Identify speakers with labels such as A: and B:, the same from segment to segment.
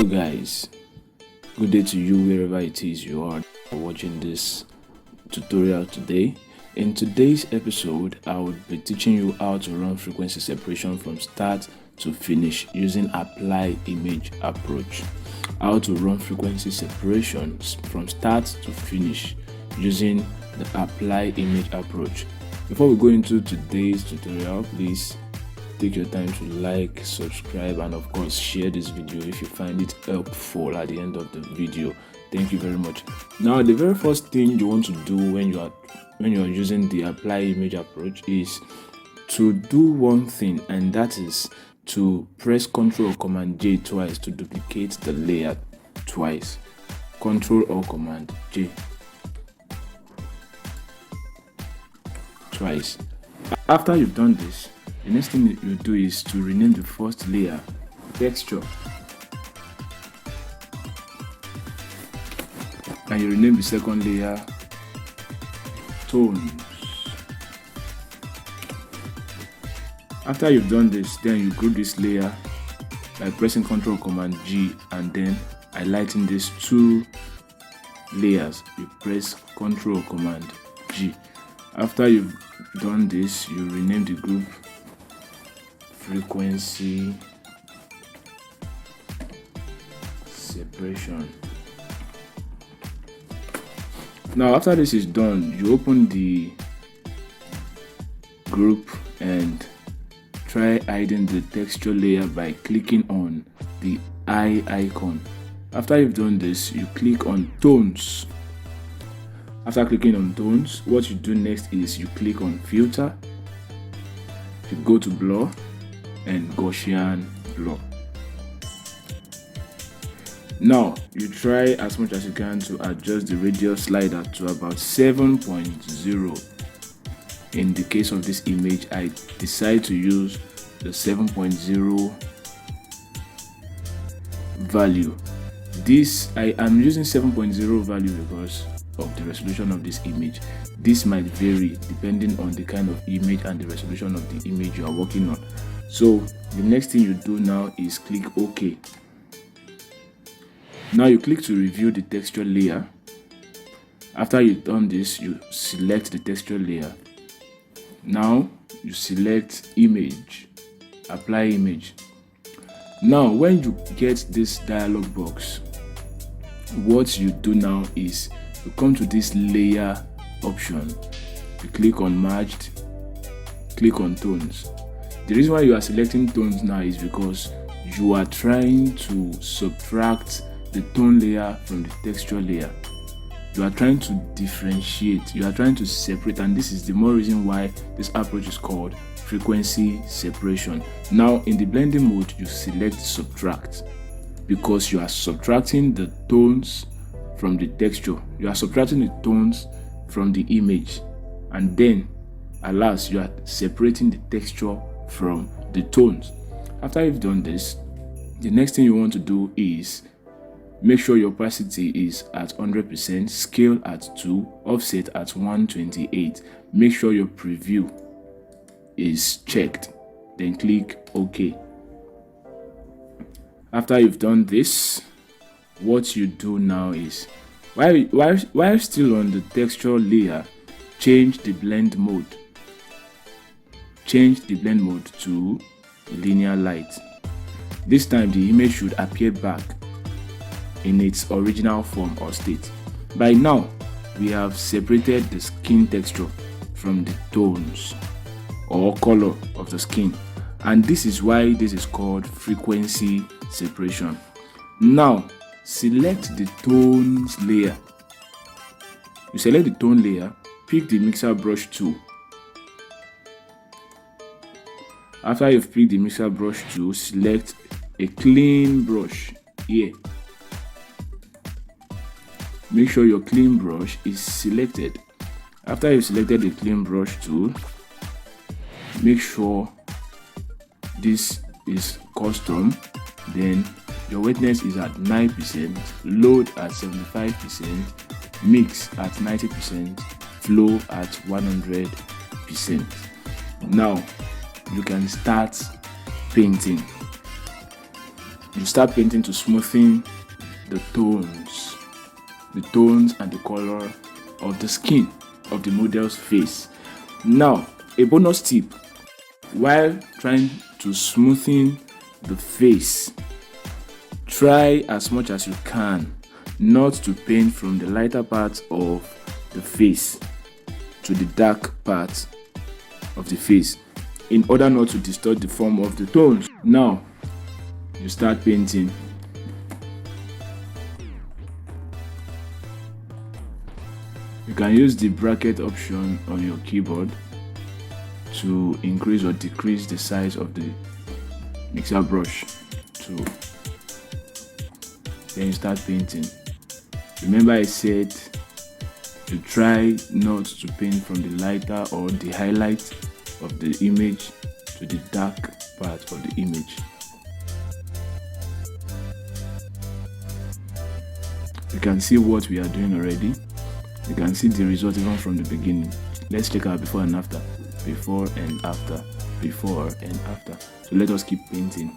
A: Hello guys, good day to you wherever it is you are watching this tutorial today. In today's episode, I will be teaching you how to run frequency separation from start to finish using apply image approach. How to run frequency separation from start to finish using the apply image approach. Before we go into today's tutorial, please take your time to like, subscribe, and of course share this video if you find it helpful at the end of the video. Thank you very much. Now, the very first thing you want to do when you are using the apply image approach is to do one thing, and that is to press Ctrl or Command J twice to duplicate the layer twice. Ctrl or Command J twice. After you've done this, the next thing you do is to rename the first layer texture, and you rename the second layer tones. After you've done this, then you group this layer by pressing Ctrl Command G and then highlighting these two layers. You press Ctrl Command G. After you've done this, you rename the group frequency separation. Now, after this is done, you open the group and try hiding the texture layer by clicking on the eye icon. After you've done this, you click on tones. After clicking on tones, what you do next is you click on filter, you go to blur and Gaussian blur. Now you try as much as you can to adjust the radius slider to about 7.0. In the case of this image, I decide to use the 7.0 value. I am using 7.0 value because of the resolution of this image. This might vary depending on the kind of image and the resolution of the image you are working on. So the next thing you do now is click OK. Now you click to review the texture layer. After you've done this, you select the texture layer. Now you select image, apply image. Now when you get this dialog box, what you do now is you come to this layer option, you click on merged, click on tones. The reason why you are selecting tones now is because you are trying to subtract the tone layer from the texture layer. You are trying to differentiate, you are trying to separate, and this is the more reason why this approach is called frequency separation. Now in the blending mode, you select subtract because you are subtracting the tones from the texture. You are subtracting the tones from the image, and then alas, you are separating the texture from the tones. After you've done this, the next thing you want to do is make sure your opacity is at 100%, scale at 2, offset at 128. Make sure your preview is checked, then click OK. After you've done this, what you do now is while still on the texture layer, change the blend mode. Change the blend mode to linear light. This time the image should appear back in its original form or state. By now, we have separated the skin texture from the tones or color of the skin, and this is why this is called frequency separation. Now select the tones layer. You select the tone layer, pick the mixer brush tool. After you've picked the mixer brush tool, select a clean brush here. Make sure your clean brush is selected. After you've selected the clean brush tool, make sure this is custom, then your wetness is at 9%, load at 75%, mix at 90%, flow at 100%. Now you can start painting. you start painting to smoothen the tones and the color of the skin of the model's face. Now, a bonus tip: while trying to smoothen the face, try as much as you can not to paint from the lighter part of the face to the dark part of the face, in order not to distort the form of the tones. Now, you start painting. You can use the bracket option on your keyboard to increase or decrease the size of the mixer brush. Then you start painting. Remember, I said to try not to paint from the lighter or the highlight of the image to the dark part of the image. You can see what we are doing already. You can see the result even from the beginning. Let's check out before and after. Before and after. Before and after. So let us keep painting.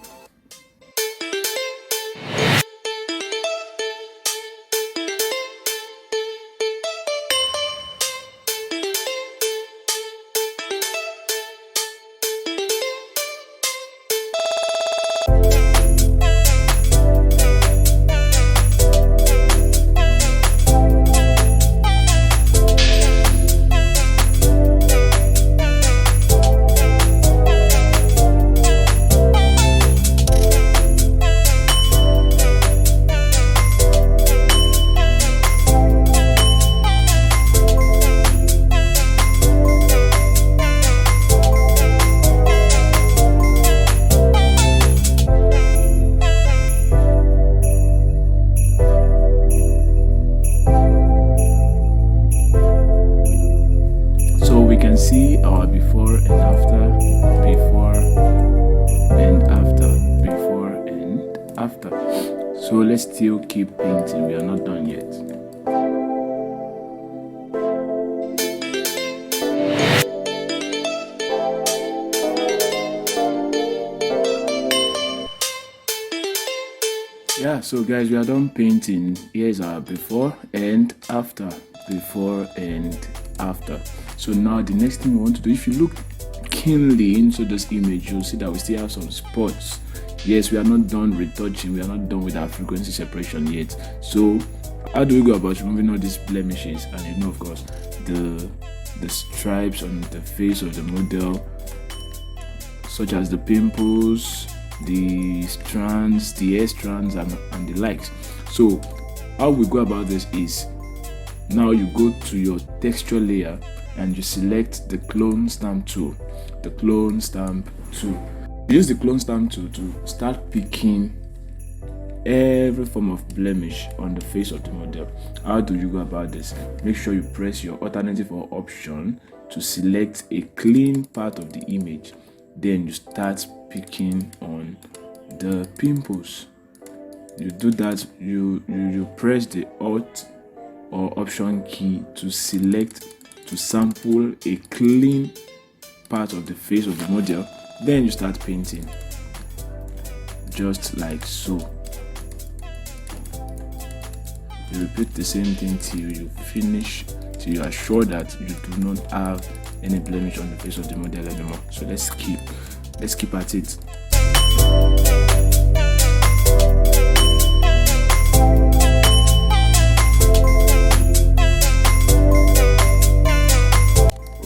A: See our before and after, before and after, before and after. So let's still keep painting. We are not done yet. Yeah, so guys, we are done painting. Here's our before and after. Before and after. So now the next thing we want to do, if you look keenly into this image, you'll see that we still have some spots. Yes, we are not done retouching, we are not done with our frequency separation yet. So how do we go about removing all these blemishes? And you know, of course, the stripes on the face of the model, such as the pimples, the strands, the hair strands, and the likes. So how we go about this is, now you go to your texture layer and you select the clone stamp tool. The clone stamp tool. Use the clone stamp tool to start picking every form of blemish on the face of the model. How do you go about this? Make sure you press your alternative or option to select a clean part of the image. Then you start picking on the pimples. You do that, you press the Alt or Option key to select, to sample a clean part of the face of the model. Then you start painting, just like so. You repeat the same thing till you finish, till you are sure that you do not have any blemish on the face of the model anymore. So let's keep at it.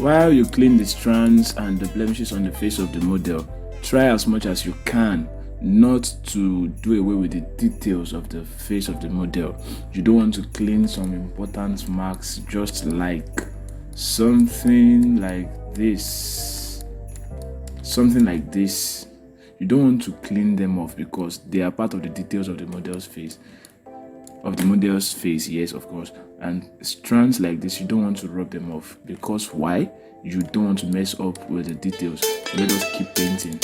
A: While you clean the strands and the blemishes on the face of the model, try as much as you can not to do away with the details of the face of the model. You don't want to clean some important marks, just like something like this. You don't want to clean them off because they are part of the details of the model's face. Yes, of course. And strands like this, you don't want to rub them off, because why? You don't want to mess up with the details. So let us keep painting.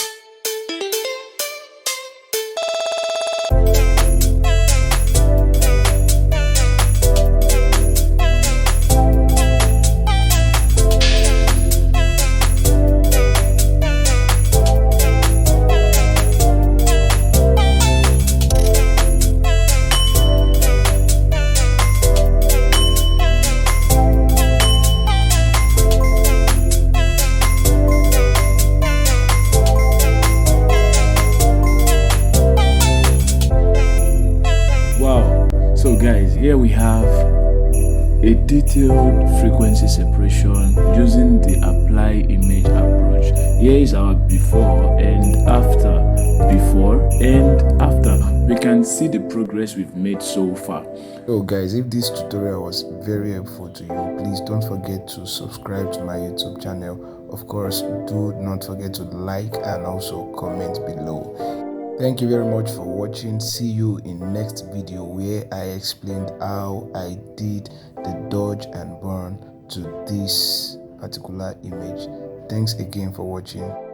A: a detailed frequency separation using the apply image approach. Here is our before and after. Before and after. We can see the progress we've made so far.
B: So guys, if this tutorial was very helpful to you, please don't forget to subscribe to my YouTube channel. Of course, do not forget to like and also comment below. Thank you very much for watching. See you in next video where I explained how I did the dodge and burn to this particular image. Thanks again for watching.